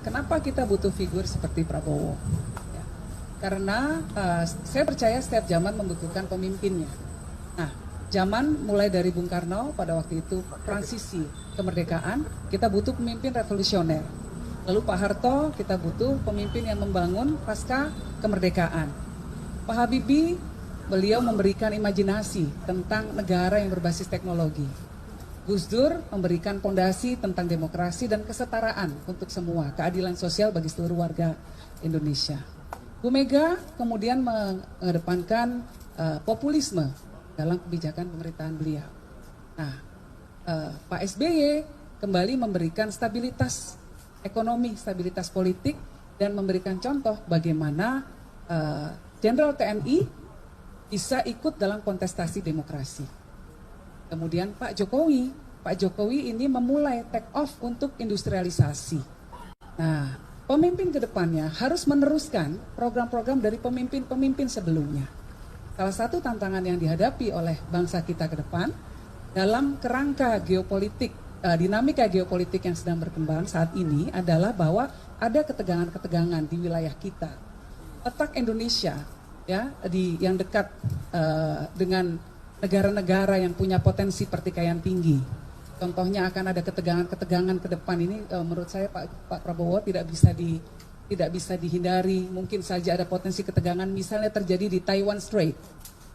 kenapa kita butuh figur seperti Prabowo? Ya, karena saya percaya setiap zaman membutuhkan pemimpinnya. Nah, zaman mulai dari Bung Karno pada waktu itu transisi kemerdekaan, kita butuh pemimpin revolusioner. Lalu Pak Harto, kita butuh pemimpin yang membangun pasca kemerdekaan. Pak Habibie, beliau memberikan imajinasi tentang negara yang berbasis teknologi. Gus Dur memberikan fondasi tentang demokrasi dan kesetaraan untuk semua, keadilan sosial bagi seluruh warga Indonesia. Bu Mega kemudian mengedepankan populisme dalam kebijakan pemerintahan beliau. Nah, Pak SBY kembali memberikan stabilitas ekonomi, stabilitas politik, dan memberikan contoh bagaimana Jenderal TNI bisa ikut dalam kontestasi demokrasi. Kemudian Pak Jokowi ini memulai take off untuk industrialisasi. Nah, pemimpin ke depannya harus meneruskan program-program dari pemimpin-pemimpin sebelumnya. Salah satu tantangan yang dihadapi oleh bangsa kita ke depan dalam kerangka geopolitik, dinamika geopolitik yang sedang berkembang saat ini adalah bahwa ada ketegangan-ketegangan di wilayah kita. Letak Indonesia ya yang dekat dengan negara-negara yang punya potensi pertikaian tinggi. Contohnya akan ada ketegangan-ketegangan ke depan ini menurut saya Pak Prabowo tidak bisa dihindari. Mungkin saja ada potensi ketegangan misalnya terjadi di Taiwan Strait.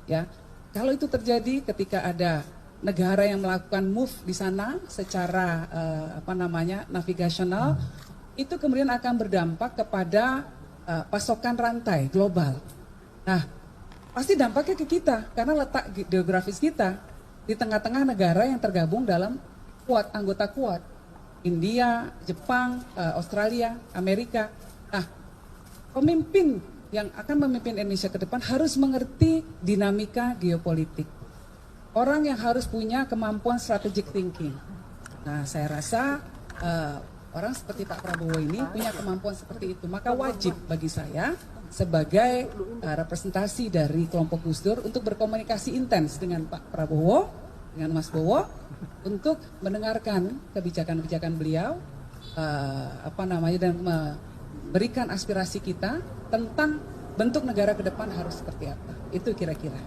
Ya. Kalau itu terjadi ketika ada negara yang melakukan move di sana secara navigasional, itu kemudian akan berdampak kepada pasokan rantai global. Nah, pasti dampaknya ke kita karena letak geografis kita di tengah-tengah negara yang tergabung dalam anggota Quad. India, Jepang, Australia, Amerika. Nah, pemimpin yang akan memimpin Indonesia ke depan harus mengerti dinamika geopolitik. Orang yang harus punya kemampuan strategic thinking. Nah, saya rasa orang seperti Pak Prabowo ini punya kemampuan seperti itu. Maka wajib bagi saya sebagai representasi dari kelompok Gus Dur untuk berkomunikasi intens dengan Pak Prabowo, dengan Mas Bowo, untuk mendengarkan kebijakan-kebijakan beliau, dan memberikan aspirasi kita tentang bentuk negara ke depan harus seperti apa. Itu kira-kira.